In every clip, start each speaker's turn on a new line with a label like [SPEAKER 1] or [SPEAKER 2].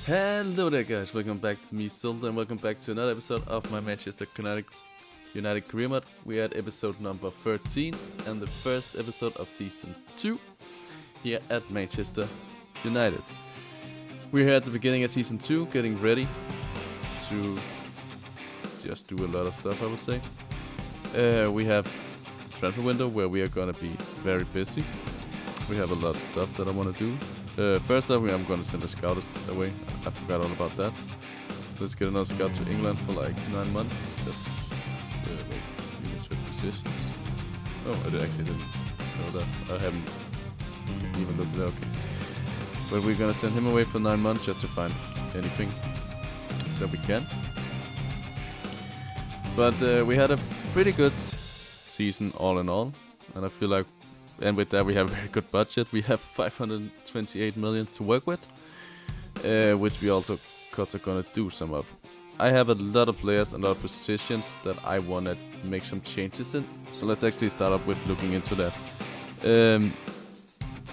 [SPEAKER 1] Hello there guys, welcome back to me Silver and welcome back to another episode of my Manchester United career mode. We are at episode number 13 and the first episode of season 2 here at Manchester United. We're here at the beginning of season 2 getting ready to just do a lot of stuff, I would say. We have the transfer window where we are gonna be very busy. We have a lot of stuff that I want to do. First up, I'm going to send a scout away. I forgot all about that. So let's get another scout to England for like 9 months. Just like unit positions. Oh, I actually didn't know that. I haven't even looked at it. Okay. But we're going to send him away for 9 months just to find anything that we can. But we had a pretty good season all in all. And I feel like and with that we have a very good budget. We have 528 million to work with, which we also are gonna do some of. I have a lot of players and a lot of positions that I wanna make some changes in. So let's actually start up with looking into that.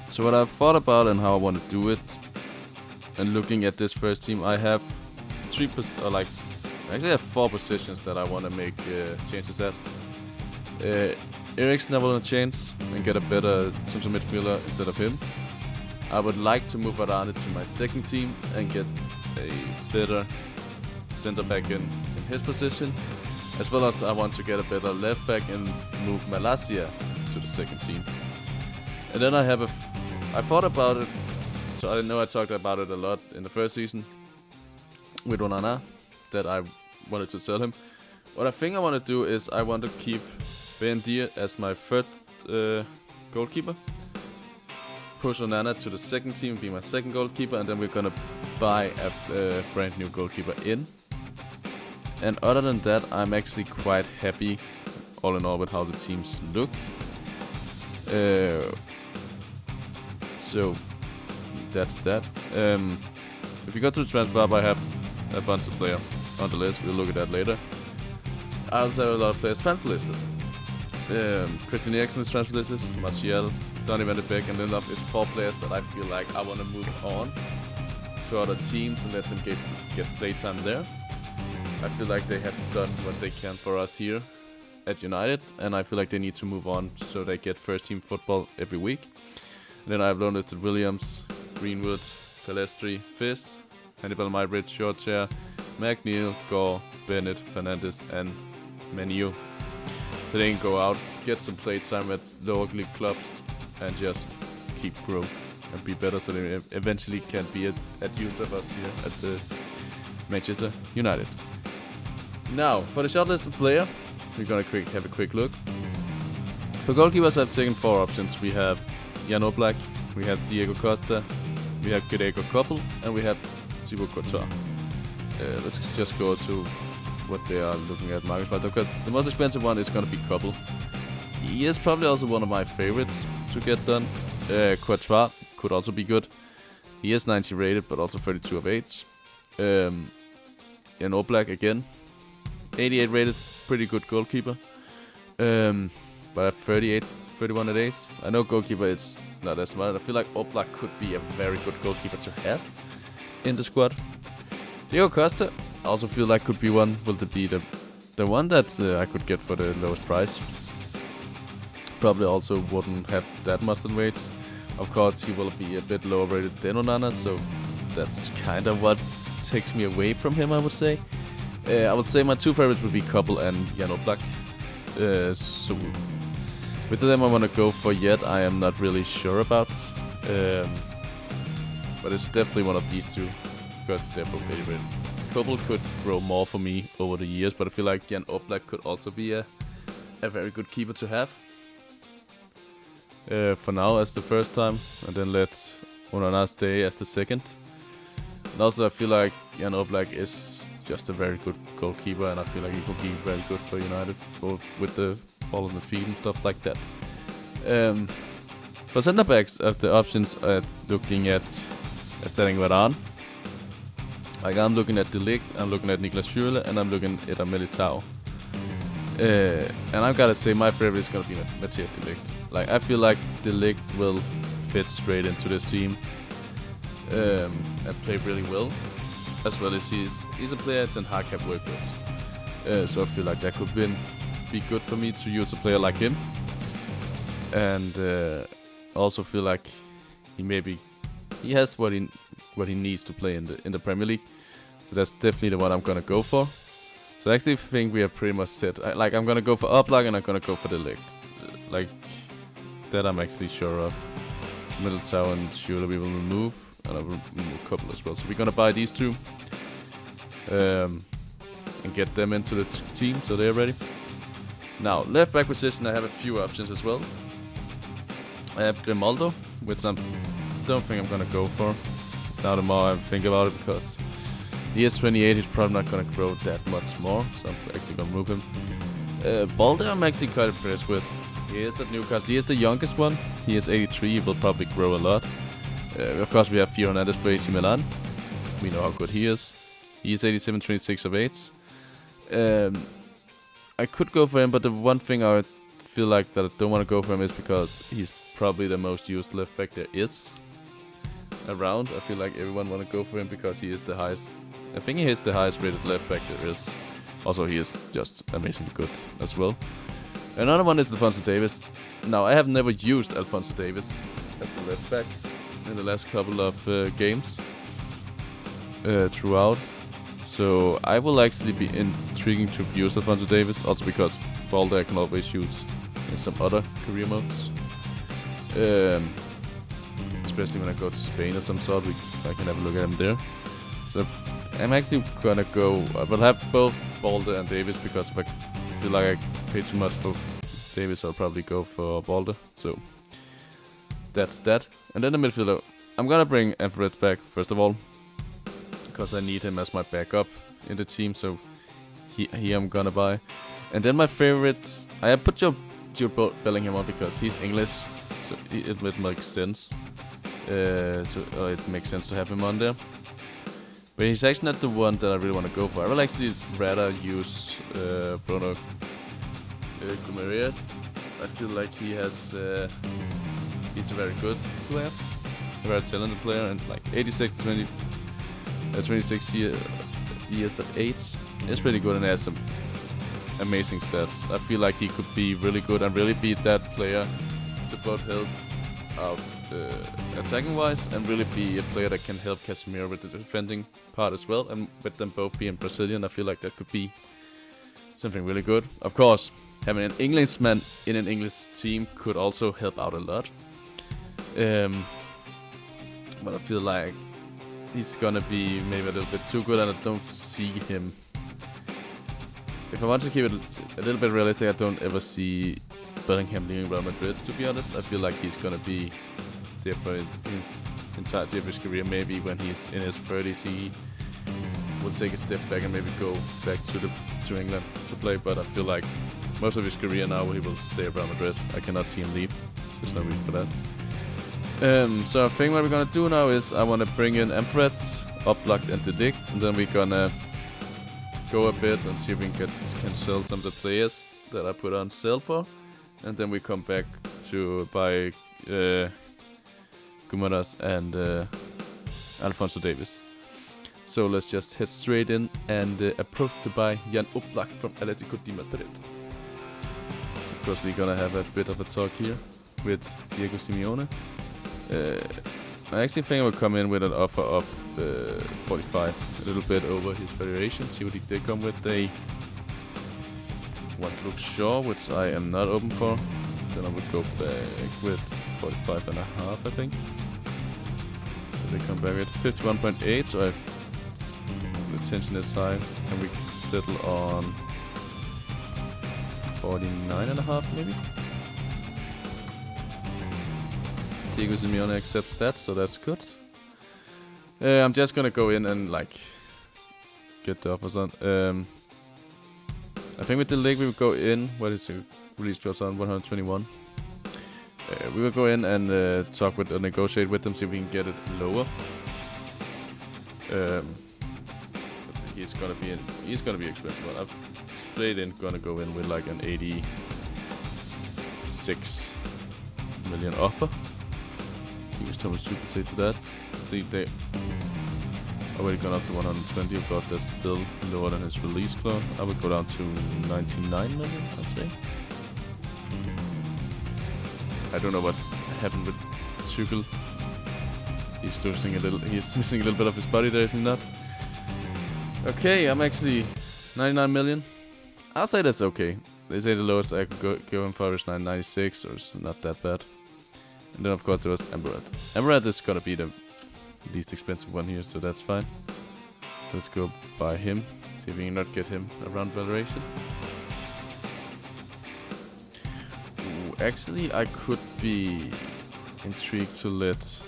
[SPEAKER 1] So what I've thought about and how I want to do it, and looking at this first team, I have I have 4 positions that I wanna make changes at. Eriksen I want to change and get a better central midfielder instead of him. I would like to move Varane to my second team and get a better center back in his position, as well as I want to get a better left back and move Malacia to the second team. And then I thought about it, so I know I talked about it a lot in the first season with Onana, that I wanted to sell him. What I think I want to do is I want to keep Ben Dier as my third goalkeeper. Push Onana to the second team, be my second goalkeeper, and then we're gonna buy a brand new goalkeeper in. And other than that, I'm actually quite happy, all in all, with how the teams look. So that's that. If you go to the transfer hub, I have a bunch of players on the list. We'll look at that later. I also have a lot of players transfer listed. Christian Eriksen is transfer listed, Martial, Donny van de Beek and Lindelof is 4 players that I feel like I want to move on to other teams and let them get playtime there. I feel like they have done what they can for us here at United, and I feel like they need to move on so they get first team football every week. And then I have listed Williams, Greenwood, Palestri, Fizz, Hannibal Mybridge, Shorthair, McNeil, Gore, Bennett, Fernandes and Menu. So they can go out, get some playtime at lower league clubs, and just keep growing and be better, so they eventually can be at use of us here at the Manchester United. Now, for the shortlisted player, we're gonna have a quick look. For goalkeepers, I've taken 4 options. We have Jan Oblak, we have Diego Costa, we have Gregor Koppel, and we have Thibaut Courtois. Let's just go to what they are looking at market. The most expensive one is going to be Koppel. He is probably also one of my favorites to get done. Courtois could also be good. He is 90 rated, but also 32 of age. And Oblak again, 88 rated, pretty good goalkeeper. But at 31 at age. I know goalkeeper it's not as smart. I feel like Oblak could be a very good goalkeeper to have in the squad. Diego Costa, I also feel like could be one. Will it be the one that I could get for the lowest price? Probably also wouldn't have that much in rates. Of course, he will be a bit lower rated than Onana, so that's kind of what takes me away from him, I would say. I would say my 2 favorites would be Koppel and Jan Oblak. So with them I want to go for yet, I am not really sure about. But it's definitely one of these 2 because they're both very rated. Koppel could grow more for me over the years, but I feel like Jan Oblak could also be a very good keeper to have. For now as the first time, and then let Onana stay as the second. And also I feel like Jan Oblak is just a very good goalkeeper, and I feel like he could be very good for United, both with the ball on the feet and stuff like that. For center backs, of the options looking at Sterling Varane. Like I'm looking at De Ligt, I'm looking at Niklas Schürrle, and I'm looking at Militao. And I've got to say my favorite is going to be Matthijs De Ligt. Like I feel like De Ligt will fit straight into this team and play really well. as well as he's a player Ten Hag have worked with. So I feel like that could be good for me to use a player like him. And also feel like he has what he needs to play in the Premier League. So that's definitely the one I'm gonna go for. So I actually think we are pretty much set. I'm gonna go for Oblak and I'm gonna go for De Ligt. Like that I'm actually sure of. Militao and Schürrle we will remove, and I will remove a couple as well. So we're gonna buy these two and get them into the team so they're ready. Now left back position I have a few options as well. I have Grimaldo, which I don't think I'm gonna go for. Now the more I think about it, because he is 28, he's probably not gonna grow that much more, so I'm actually gonna move him. Balde I'm actually quite impressed with. He is at Newcastle. He is the youngest one. He is 83. He will probably grow a lot. Of course, we have Fio Hernandez for AC Milan. We know how good he is. He is 87, 26 of age. I could go for him, but the one thing I feel like that I don't want to go for him is because he's probably the most used left back there is around. I feel like everyone want to go for him because he is the highest. I think he is the highest rated left back there is. Also, he is just amazingly good as well. Another one is Alphonso Davies. Now, I have never used Alphonso Davies as a left back in the last couple of games throughout. So I will actually be intriguing to use Alphonso Davies, also because Balde I can always use in some other career modes. Especially when I go to Spain or some sort, I can have a look at him there. So I'm actually gonna go. I will have both Balde and Davies because if I feel like I pay too much for Davies, I'll probably go for Balde. So that's that. And then the midfielder, I'm gonna bring Everett back first of all, because I need him as my backup in the team. So he I'm gonna buy. And then my favorites, I put Jude Bellingham on because he's English, so it would make sense. It makes sense to have him on there. But he's actually not the one that I really want to go for. I will actually rather use Bruno Guimaraes. I feel like he's a very good player, a very talented player, and like 26 years of age is pretty good and has some amazing stats. I feel like he could be really good and really be that player to both help out attacking wise and really be a player that can help Casemiro with the defending part as well, and with them both being Brazilian, I feel like that could be something really good. Of course, having an Englishman in an English team could also help out a lot. But I feel like he's gonna be maybe a little bit too good, and I don't see him. If I want to keep it a little bit realistic, I don't ever see Bellingham leaving Real Madrid, to be honest. I feel like he's gonna be there for his entirety of his career. Maybe when he's in his 30s, he will take a step back and maybe go back to England to play. But I feel like most of his career now he will stay at Real Madrid. I cannot see him leave. There's no reason for that. So I think what we're gonna do now is I wanna bring in Emfred, Oblak and De Ligt, and then we're gonna go a bit and see if we can sell some of the players that I put on sale for, and then we come back to buy Guimaraes and Alphonso Davies. So let's just head straight in and approach to buy Jan Oblak from Atletico de Madrid. Of course, we're gonna have a bit of a talk here with Diego Simeone. I actually think I will come in with an offer of 45, a little bit over his valuation. See what they come with. They want Luke Shaw, which I am not open for. Then I would go back with 45.5, I think. So they come back with 51.8. So the tension is high. Can we settle on 49.5 maybe? Diego Simeone accepts that, so that's good. I'm just gonna go in and like get the offers on. I think with the leg we will go in. What is the release draws on 121? We will go in and talk with or negotiate with them, see if we can get it lower. He's gonna be expensive. I'm straight in gonna go in with like an 86 million offer. See what Thomas Tuchel say to that. I think Already gone up to 120, of course that's still lower than his release clause. I would go down to 99 million, I'd say. I don't know what's happened with Tuchel. He's missing a little bit of his body there, isn't he not? Okay, I'm actually 99 million. I'll say that's okay. They say the lowest I could go in for is 996, or it's not that bad. And then of course there was Amberad. Amberad is gonna be the least expensive one here, so that's fine. Let's go buy him. See if we can not get him around valuation. Ooh, actually I could be intrigued to let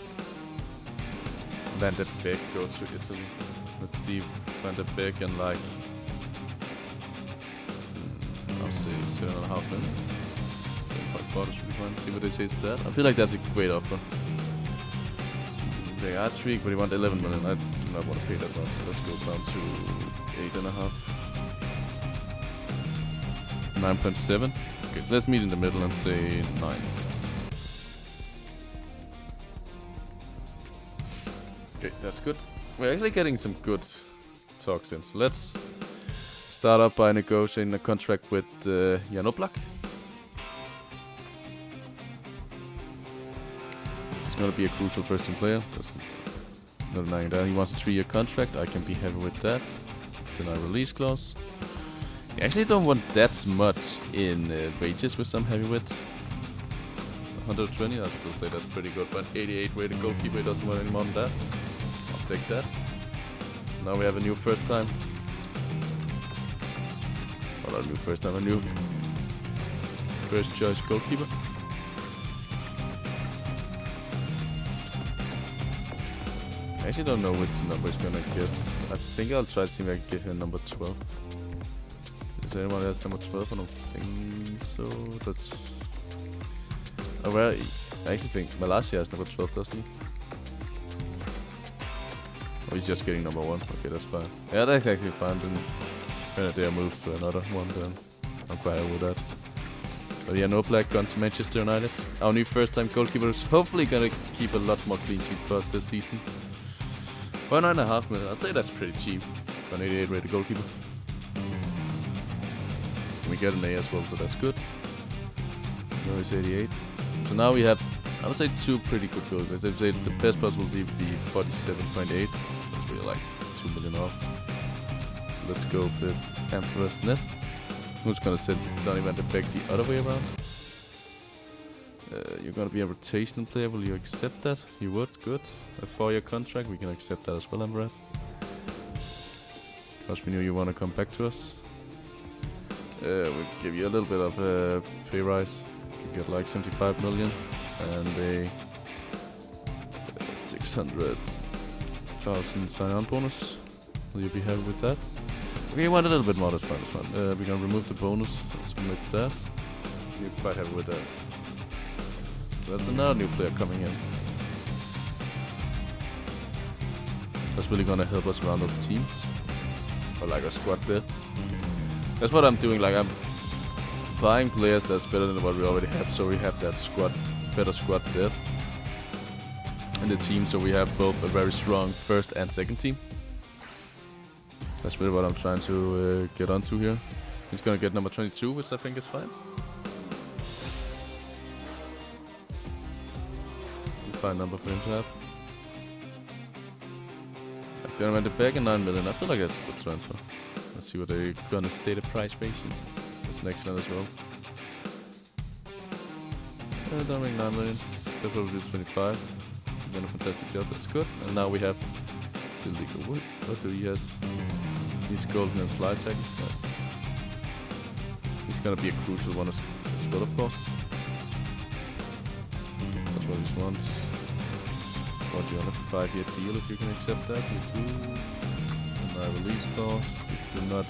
[SPEAKER 1] Van de Beek go to Italy. Let's see Van de Beek and like I'll say 7.5 million. 7.4 should be fine. See what they say to that. I feel like that's a great offer. They are intrigued, but they want 11 million. I do not want to pay that much. So let's go down to 8.5. 9.7. Okay, so let's meet in the middle and say 9. Okay, that's good. We're actually getting some good talks in. So let's start up by negotiating a contract with Jan Oblak. It's going to be a crucial first-team player. There's no denying that. He wants a 3-year contract. I can be happy with that. Then I release clause. I actually don't want that much in wages, which I'm happy with. 120, I'd still say that's pretty good. But 88 rated goalkeeper, he doesn't want any more than that. I'll take that. So now we have a new first time. Well, not a new first time, a new first choice goalkeeper. I actually don't know which number he's gonna get. I think I'll try to see if I can give him number 12. Is there anyone else number 12? I don't think so. That's... Oh, well, I actually think Malacia has number 12, doesn't he? Oh, he's just getting number 1. Okay, that's fine. Yeah, that's actually fine. Then if they move to another one, then I'm quite happy with that. But yeah, Oblak gone to Manchester United. Our new first-time goalkeeper is hopefully gonna keep a lot more clean sheet for us this season. For 9.5 million, I'd say that's pretty cheap for an 88 rated goalkeeper. And we get an A as well, so that's good. No, it's 88. So now we have, I would say, 2 pretty good goalkeepers. I'd say the best possible would be 47.8. That's really like 2 million off. So let's go with Emperor Smith. Who's gonna send Donny van de Beek the other way around? You're gonna be a rotational player. Will you accept that? You would. Good. A 4-year contract. We can accept that as well, Emperor. Because we knew you wanna come back to us. We'll give you a little bit of a pay rise. You get like 75 million and a 600,000 sign-on bonus. Will you be happy with that? We want a little bit more this one. We're gonna remove the bonus. Let's remove that. We're quite happy with that. So that's another new player coming in. That's really gonna help us round up the teams. Or like a squad bit. That's what I'm doing. Like I'm buying players that's better than what we already have, so we have that better squad depth in the team, so we have both a very strong first and second team. That's really what I'm trying to get onto here. He's gonna get number 22, which I think is fine. Fine number for him to have. Then I went back in 9 million. I feel like that's a good transfer. Let's see what they're gonna say the price ratio. That's an excellent as well. Don't make 9 million. They'll probably do 25. Done a fantastic job. That's good. And now we have the legal wood. What do he has? He's golden and slide tag. Nice. He's gonna be a crucial one as well, of course. That's what he wants. What do you want, a 5-year deal if you can accept that? You do. And my release cost. We do not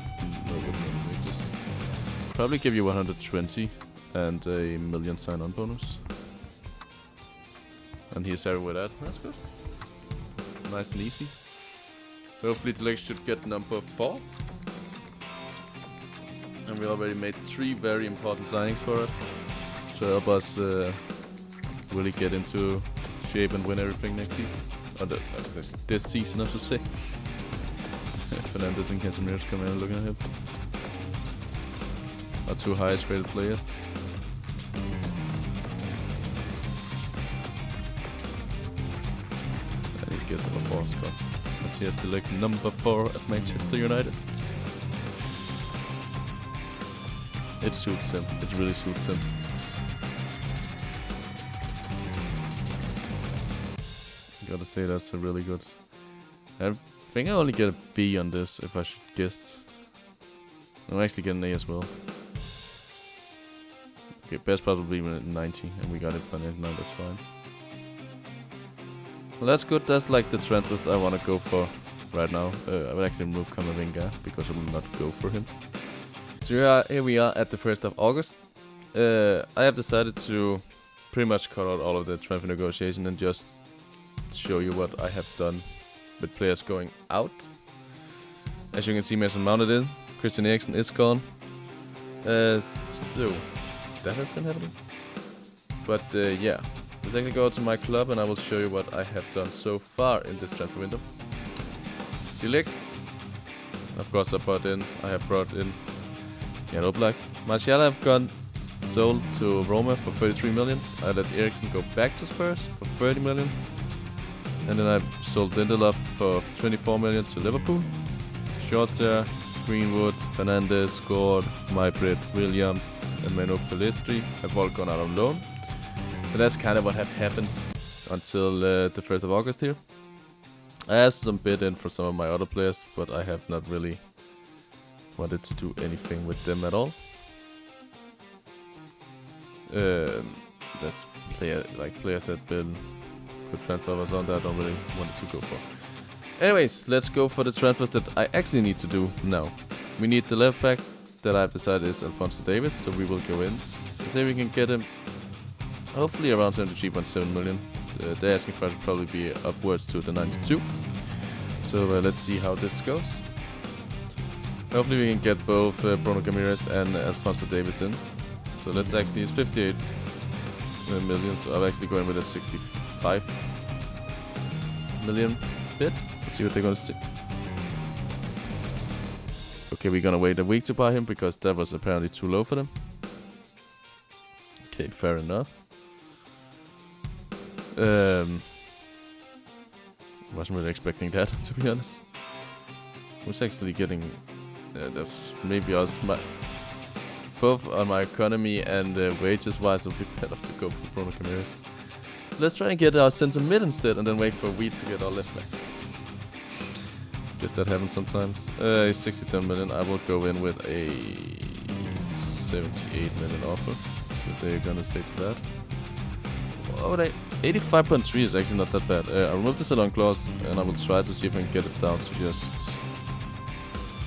[SPEAKER 1] know what we just probably give you 120 and a million sign-on bonus. And he's happy with that. That's good. Nice and easy. Hopefully the legs should get number 4. And we already made 3 very important signings for us to help us really get into shape and win everything next season. Or this season, I should say. Fernandes and Casemiro's come in and looking at him. Our two highest rated players. And he's guest number 4, Scott. Matthias de Ligt, number 4 at Manchester United. It suits him. It really suits him. Gotta say that's a really good. I think I only get a B on this if I should guess. I'm actually getting an A as well. Okay, best probably 90, and we got it for 99. That's fine. Well, that's good. That's like the transfers I want to go for right now. I would actually remove Camavinga because I will not go for him. So here we are at the 1st of August. I have decided to pretty much cut out all of the transfer negotiation and just show you what I have done with players going out. As you can see, Mason Mount in. Christian Eriksen is gone. So that has been happening. But yeah, let's actually go to my club and I will show you what I have done so far in this transfer window. De Ligt, of course, I have brought in Jan Oblak. Martial have gone sold to Roma for 33 million. I let Eriksen go back to Spurs for 30 million. And then I sold Lindelof for 24 million to Liverpool. Shorter, Greenwood, Fernandes, Gord, Maybrit, Williams, and Manu Pelistri have all gone out on loan. So that's kind of what have happened until the 1st of August here. I have some bid in for some of my other players, but I have not really wanted to do anything with them at all. That's players that been good transfers on that I don't really want to go for. Anyways, let's go for the transfers that I actually need to do now. We need the left back that I've decided is Alphonso Davies, so we will go in. Let's say we can get him hopefully around 73.7 million. The asking price will probably be upwards to the 92. So let's see how this goes. Hopefully we can get both Bruno Ramirez and Alphonso Davies in. So let's actually use 58 million, so I'm actually going with a 65 million bid. Let's see what they're gonna say. Okay, we're gonna wait a week to buy him because that was apparently too low for them. Okay, fair enough. Wasn't really expecting that, to be honest. I was actually getting that's maybe us both on my economy and wages wise it would be better to go for Bruno Ramirez. Let's try and get our center mid instead and then wait for a week to get our left back. Guess that happens sometimes. 67 million. I will go in with a 78 million offer. So they're gonna say to that. Oh, 85.3 is actually not that bad. I removed the sell-on clause and I will try to see if I can get it down to just.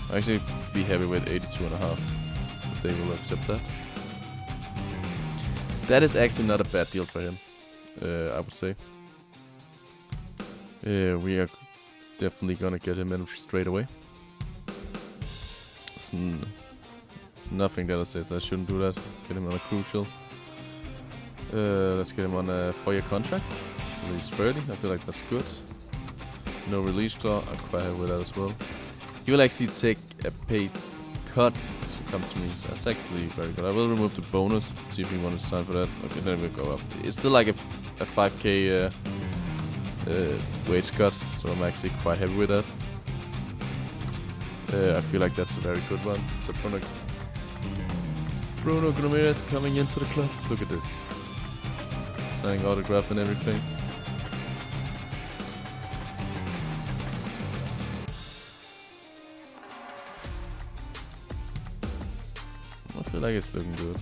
[SPEAKER 1] I'll actually be happy with 82.5 if they will accept that. That is actually not a bad deal for him, I would say. We are definitely gonna get him in straight away. Nothing that I said I shouldn't do that. Get him on a crucial. Let's get him on a 4-year contract. So he's 30. I feel like that's good. No release clause. I'm quite happy with that as well. He will actually take a paid cut to come to me. That's actually very good. I will remove the bonus. See if he wants to sign for that. Okay, then we'll go up. It's still like a 5k wage cut. So I'm actually quite happy with that. I feel like that's a very good one. So Bruno Ramirez coming into the club. Look at this. Signing autograph and everything. I feel like it's looking good.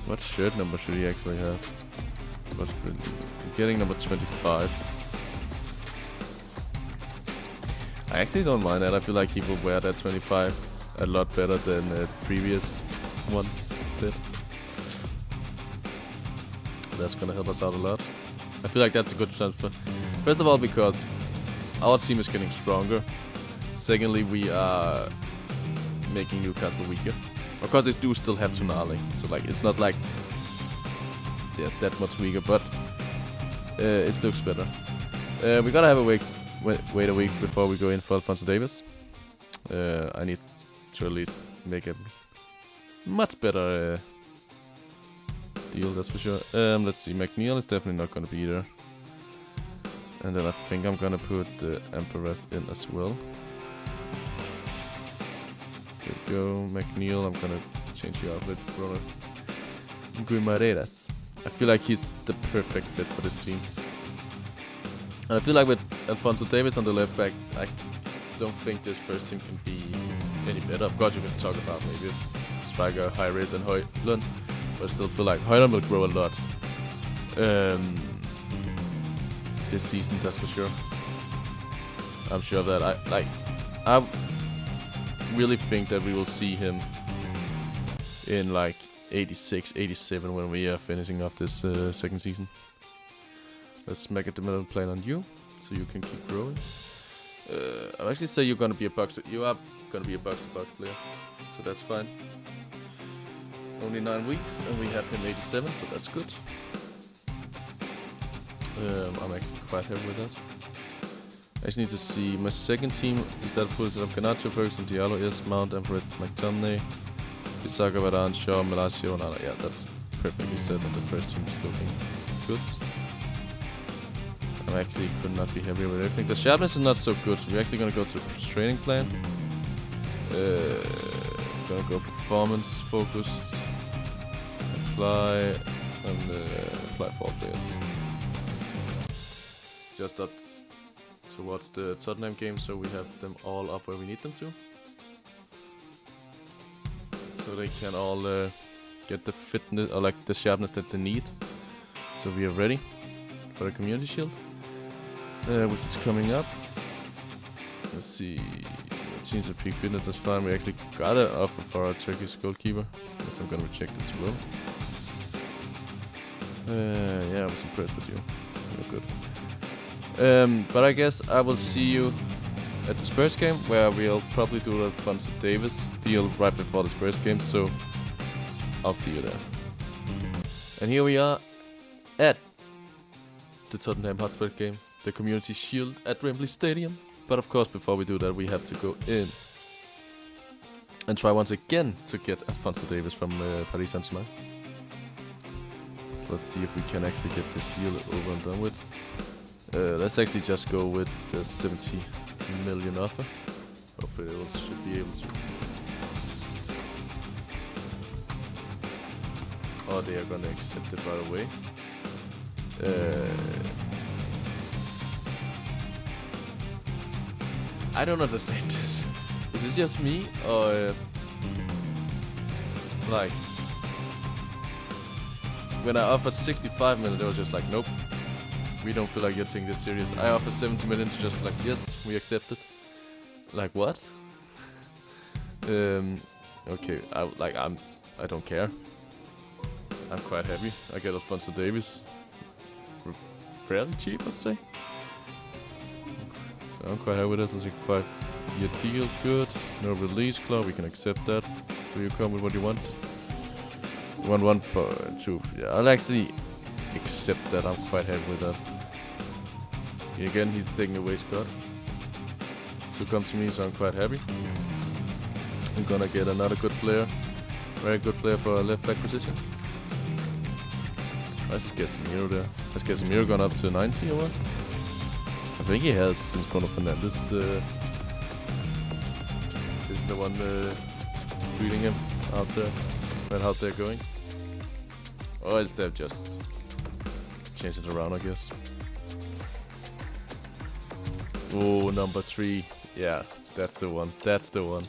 [SPEAKER 1] What shirt number should he actually have? What's getting number 25. I actually don't mind that. I feel like he will wear that 25 a lot better than the previous one did. That's gonna help us out a lot. I feel like that's a good transfer. First of all, because our team is getting stronger. Secondly, we are making Newcastle weaker. Of course, they do still have Tonali, so like it's not like they're that much weaker, but it looks better. We gotta have a wait a week before we go in for Alphonso Davies. I need to at least make a much better deal, that's for sure. Let's see, McNeil is definitely not gonna be there. And then I think I'm gonna put the Emperors in as well. There we go, McNeil, I'm gonna change your outfit, brother. Guimarães. I feel like he's the perfect fit for this team. And I feel like with Alphonso Davies on the left back, I don't think this first team can be any better. Of course, you can talk about maybe a striker higher rate than Højlund, but I still feel like Højlund will grow a lot this season, that's for sure. I'm sure that I really think that we will see him in like 86, 87 when we are finishing off this second season. Let's make a development plan on you, so you can keep growing. I'll actually say you're gonna be a box. You are gonna be a box-to-box player, so that's fine. Only 9 weeks, and we have him 87, so that's good. I'm actually quite happy with that. I just need to see my second team. Is that Pulisic, Garnacho, Ferguson, Diallo, yes, Mount, Everett, McTominay, Bissaka, Varane, Shaw, Malacia, Onana. Yeah, that's perfectly set, and the first team is looking good. I actually could not be happier with everything. The sharpness is not so good, so we're actually gonna go to the training plan. Gonna go performance focused, apply, and apply 4 players. Just that towards the Tottenham game, so we have them all up where we need them to. So they can all get the fitness, or like the sharpness that they need. So we are ready for the Community Shield, which is coming up. Let's see, teams of peak fitness, that's fine. We actually got an offer for our Turkish goalkeeper, which I'm gonna reject as well. Yeah, I was impressed with you. You're good. But I guess I will see you at the Spurs game, where we'll probably do the Alphonso Davies deal right before the Spurs game, so I'll see you there. And here we are at the Tottenham Hotspur game, the Community Shield at Wembley Stadium. But of course, before we do that, we have to go in and try once again to get Alphonso Davies from Paris Saint-Germain. So let's see if we can actually get this deal over and done with. Let's actually just go with the 70 million offer. Hopefully they should be able to. Or they are gonna accept it right away. I don't understand this. Is it just me, or like when I offered 65 million, they were just like, nope, we don't feel like you're taking this serious. I offered 70 million, to just like, yes, we accept it. Like what? Okay, I don't care. I'm quite happy. I get Alphonso Davies fairly cheap, I'd say. So I'm quite happy with it. It's like 5-year deal, good. No release clause, we can accept that. So you come with what you want. 1.2. Yeah, I'll actually accept that. I'm quite happy with that. Again, he's taking away Scott to come to me, so I'm quite happy. I'm gonna get another good player, very good player for a left back position. Let's just get Casemiro there. Has Casemiro gone up to 90 or what? I think he has, since Bruno Fernandes is the one beating him out there. And how they're going. Or is that just change it around, I guess. Oh, number 3. Yeah, that's the one. That's the one.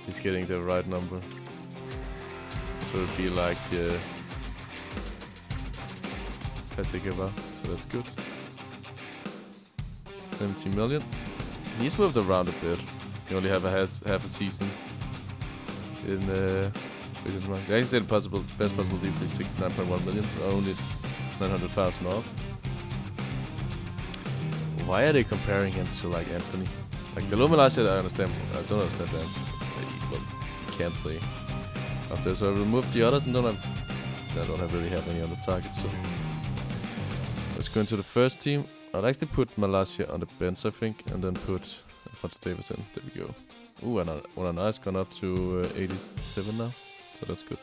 [SPEAKER 1] He's getting the right number. So it'd be like Patrick Evra. So that's good. 70 million. He's moved around a bit. You only have half a season in they actually said best possible deal is 69.1 million, so only 900,000 off. Why are they comparing him to like Anthony? Like the Malacia, I understand. I don't understand that. Well, he can't play after, so I removed the others and I don't really have any other targets. So Let's go into the first team. I'd actually put Malasia on the bench, I think, and then put Alphonso Davies in. There we go. Ooh, and Onana's gone up to 87 now, so that's good.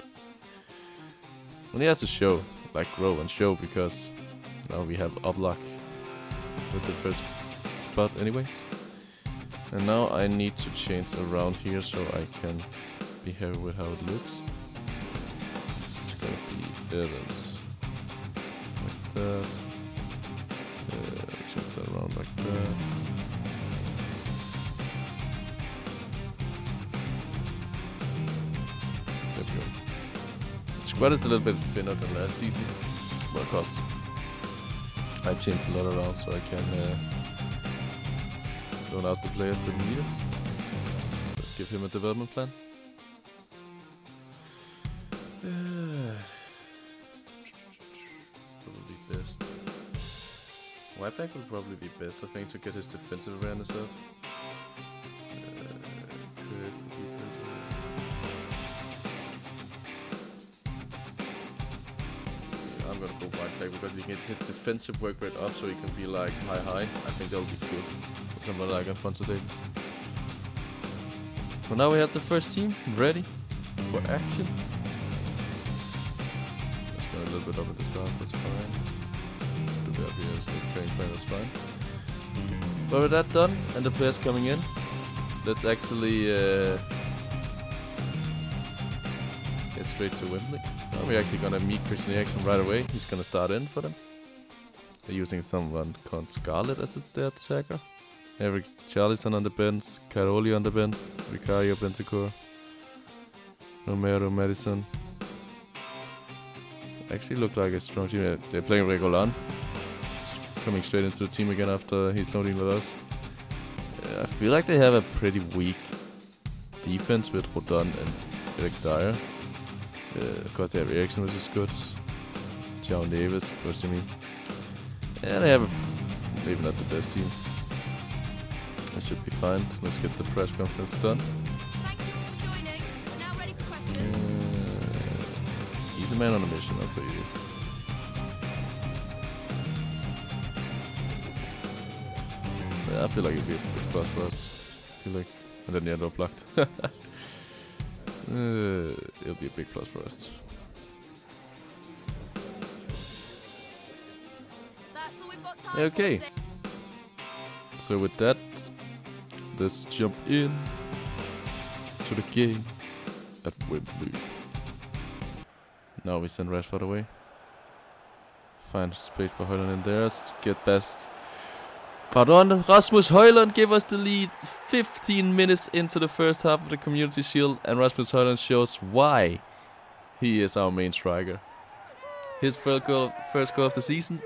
[SPEAKER 1] And he has to show, like grow and show, because now we have Oblak with the first spot anyways. And now I need to change around here so I can be happy with how it looks. It's gonna be Evans. Like that. Change that around like that. There we go. The squad is a little bit thinner than last season, but of course I changed a lot around so I can loan out the players that need it. Let's give him a development plan. Probably best. White back will probably be best, I think, to get his defensive awareness up. I'm gonna go white back because we can hit defensive work rate up so he can be like high. I think that'll be good for someone like Alphonso Davies. But now we have the first team ready for action. Let's go a little bit up at the start, that's fine. Do that here as a training plan, that's fine. But with that done and the players coming in, let's actually get straight to Wembley. Now we're actually gonna meet Christian Eriksen right away. He's gonna start in for them. They're using someone called Scarlett as their attacker. Eric Charlison on the bench, Caroli on the bench, Vicario Bentancur, Romero Madison. Actually look like a strong team. They're playing Regolan. Coming straight into the team again after he's loading with us. I feel like they have a pretty weak defense with Rodon and Eric Dyer. Of course they have Eriksen, which is good. João Neves, pushing me. And they have maybe not the best team. That should be fine. Let's get the press conference done.
[SPEAKER 2] Thank you all for joining. We're now ready for questions.
[SPEAKER 1] He's a man on a mission, I'll say he is. Yeah, I feel like it'd be a big plus for us. I feel like, and then the end up blocked. It'll be a big plus for us.
[SPEAKER 2] That's all we've got time
[SPEAKER 1] Okay.
[SPEAKER 2] for today.
[SPEAKER 1] So with that, let's jump in to the game at Wembley. Now we send Rashford away. Find space for Højlund in there. Get past. Pardon, Rasmus Højlund give us the lead 15 minutes into the first half of the Community Shield, and Rasmus Højlund shows why he is our main striker. His first goal of the season.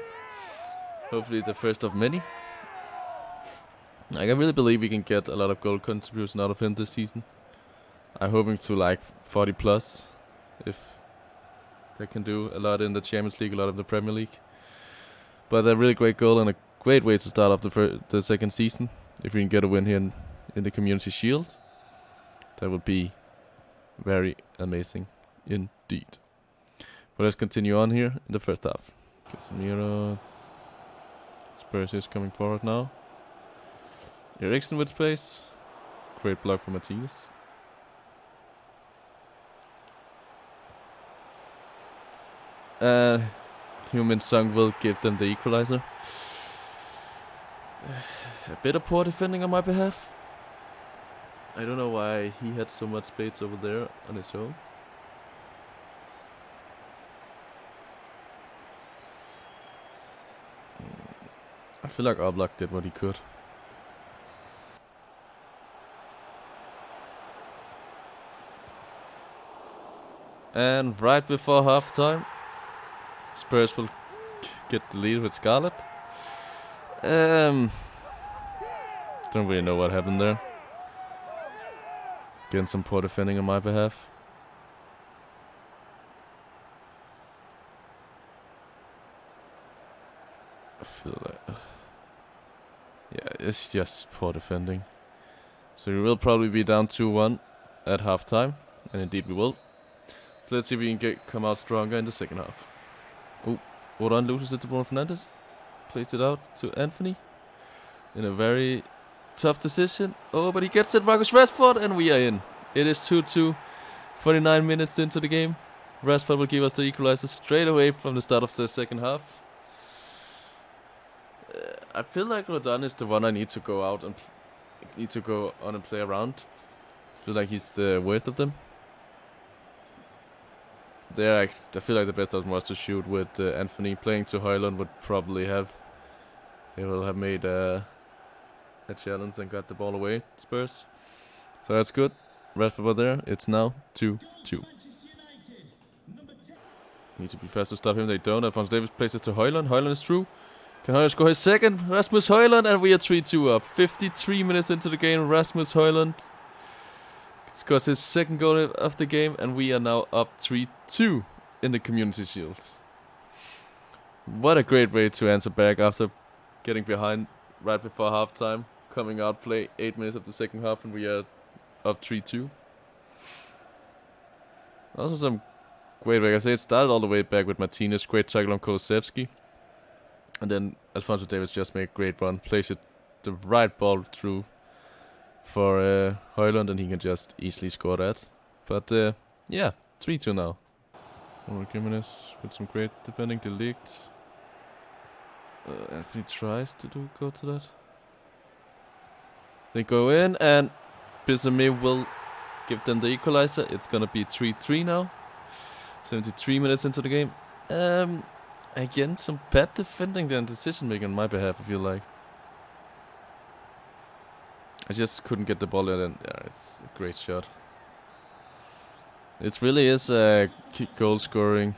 [SPEAKER 1] Hopefully the first of many. I can really believe we can get a lot of goal contribution out of him this season. I'm hoping to like 40 plus, if they can do a lot in the Champions League, a lot of the Premier League. But a really great goal and a great way to start off the second season. If we can get a win here in the Community Shield, that would be very amazing indeed. But let's continue on here in the first half. Casemiro. Spurs is coming forward now. Eriksen with space. Great block from Martinez. Heung-min Son will give them the equalizer. A bit of poor defending on my behalf. I don't know why he had so much space over there on his own. I feel like Oblak did what he could. And right before halftime, Spurs will get the lead with Scarlett. Don't really know what happened there. Getting some poor defending on my behalf. I feel like... yeah, it's just poor defending. So we will probably be down 2-1 at halftime. And indeed we will. So let's see if we can come out stronger in the second half. Oh, Rodon loses it to Bruno Fernandes. Plays it out to Anthony. In a very tough decision. Oh, but he gets it, Marcus Rashford, and we are in. It is 2-2. 49 minutes into the game. Rashford will give us the equalizer straight away from the start of the second half. I feel like Rodon is the one I need to go out and go on and play around. I feel like he's the worst of them. I feel like the best of them was to shoot with Anthony. Playing to Højlund would probably have... They will have made a challenge and got the ball away, Spurs. So that's good. Rashford was there. It's now 2-2. Need to be fast to stop him. They don't. Alphonso Davies plays it to Højlund. Højlund is through. Can Højlund score his second? Rasmus Højlund, and we are 3-2 up. 53 minutes into the game. Rasmus Højlund scores his second goal of the game, and we are now up 3-2 in the Community Shield. What a great way to answer back after getting behind right before halftime. Coming out, play 8 minutes of the second half, and we are up 3-2. Also some great way. I say it started all the way back with Martinez. Great tackle on Kulusevski. And then Alphonso Davies just made a great run. Plays it the right ball through for Højlund, and he can just easily score that. But yeah, 3-2 now. Jimenez with some great defending. De Ligt. Anthony tries to go to that. They go in, and Bissame will give them the equalizer. It's gonna be 3-3 now. 73 minutes into the game. Again, some bad defending and decision making on my behalf, I feel like. I just couldn't get the ball in, and yeah, it's a great shot. It really is a goal scoring.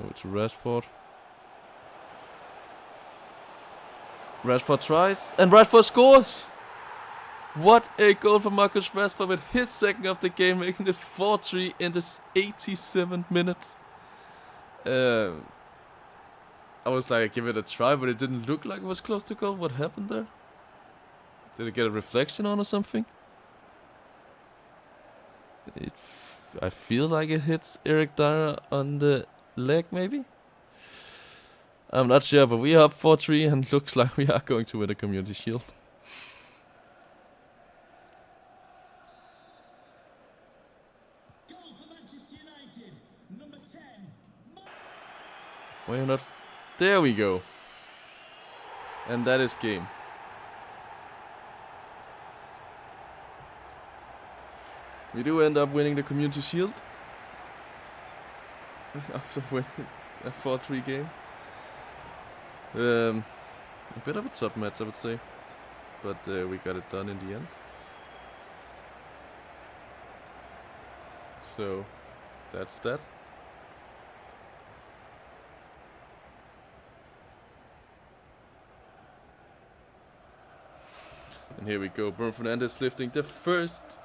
[SPEAKER 1] Over to Rashford. Rashford tries, and Rashford scores! What a goal from Marcus Rashford with his second of the game, making it 4-3 in the 87th minute. I was like, give it a try, but it didn't look like it was close to goal. What happened there? Did it get a reflection on or something? I feel like it hits Eric Dyer on the leg, maybe? I'm not sure, but we are up 4-3 and looks like we are going to win the Community Shield. We're not. There we go. And that is game. We do end up winning the Community Shield. After winning a 4-3 game. A bit of a tough match, I would say. But we got it done in the end. So, that's that. And here we go, Bruno Fernandes lifting the first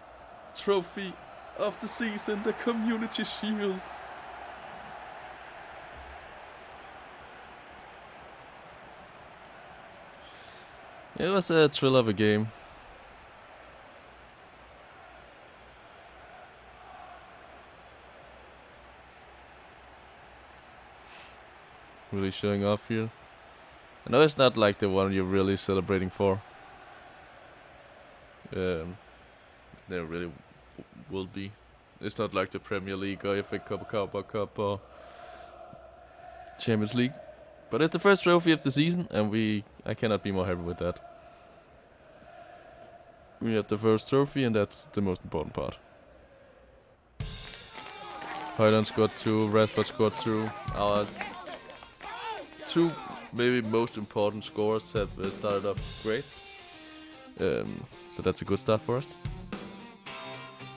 [SPEAKER 1] trophy of the season, the Community Shield. It was a thrill of a game. Really showing off here. I know it's not like the one you're really celebrating for. There really will be. It's not like the Premier League or FA Cup, Carabao Cup or Champions League. But it's the first trophy of the season, and I cannot be more happy with that. We have the first trophy, and that's the most important part. Højlund scored 2, Rashford scored 2. Our 2 maybe most important scores have started off great. So that's a good start for us.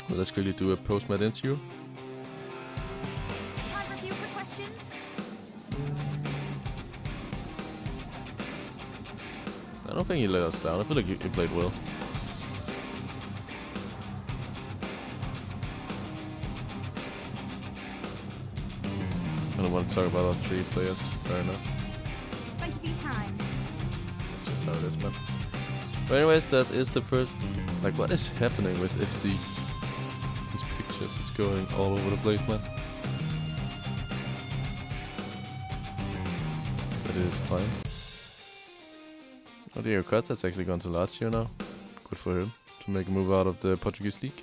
[SPEAKER 1] Well, let's quickly do a post-match interview.
[SPEAKER 2] Time review for questions.
[SPEAKER 1] I don't think he let us down. I feel like he played well. I don't want to talk about our 3 players. Fair enough.
[SPEAKER 2] Thank you for your time.
[SPEAKER 1] That's just how it is, man. But anyways, that is the first... Like, what is happening with FC? These pictures is going all over the place, man. But it is fine. Oh, Diego Costa's actually gone to Lazio now. Good for him to make a move out of the Portuguese league.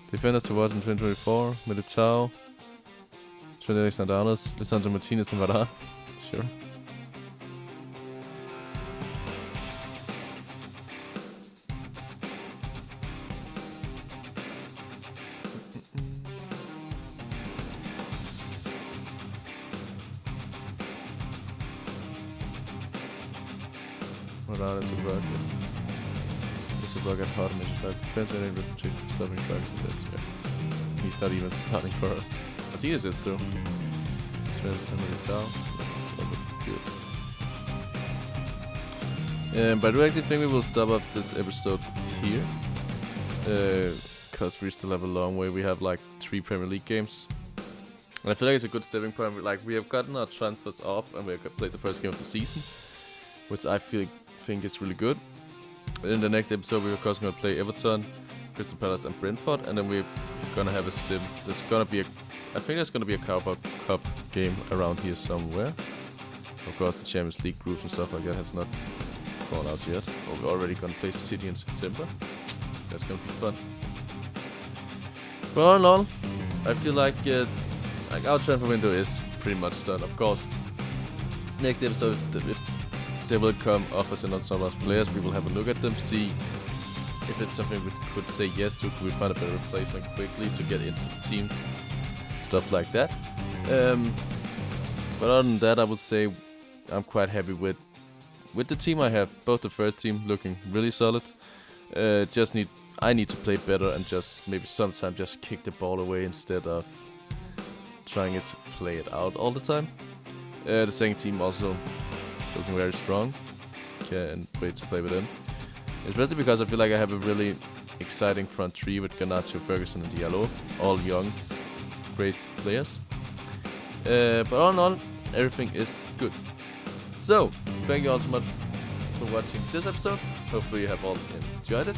[SPEAKER 1] Defenders to watch in 2024: Militao, Trent Alexander-Arnold, Lisandro Martinez and Varane. Sure. Varane is a rocket. It's a rocket hard and it's like defense and reputation for stopping drivers and that's guys. He's not even starting for us. Martinez is though. Trent and Militao. That's all good. But I do actually think we will stop up this episode here. Because we still have a long way. We have like 3 Premier League games. And I feel like it's a good stepping point. Like we have gotten our transfers off and we have played the first game of the season, which I think is really good. And in the next episode, we're of course going to play Everton, Crystal Palace, and Brentford, and then we're gonna have a sim. There's gonna be I think there's gonna be a Carabao Cup game around here somewhere. Of course, the Champions League groups and stuff like that has not gone out yet. But we're already gonna play City in September. That's gonna be fun. But all in all, I feel like our transfer window is pretty much done. Of course, next episode, if they will come offers in on some of our players, we will have a look at them, see if it's something we could say yes to. Could we find a better replacement quickly to get into the team? Stuff like that. But other than that, I would say I'm quite happy with the team I have. Both the first team looking really solid. I need to play better and just maybe sometimes just kick the ball away instead of trying to play it out all the time. The second team also looking very strong. Can't wait to play with them. Especially because I feel like I have a really exciting front 3 with Garnacho, Ferguson and Diallo. All young, great players. But all in all, everything is good. So, thank you all so much for watching this episode. Hopefully you have all enjoyed it.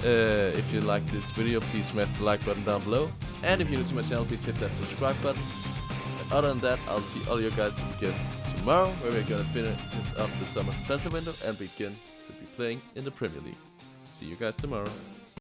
[SPEAKER 1] If you liked this video, please smash the like button down below. And if you're new to my channel, please hit that subscribe button. And other than that, I'll see all you guys again tomorrow, where we're gonna finish up the summer transfer window and begin to be playing in the Premier League. See you guys tomorrow.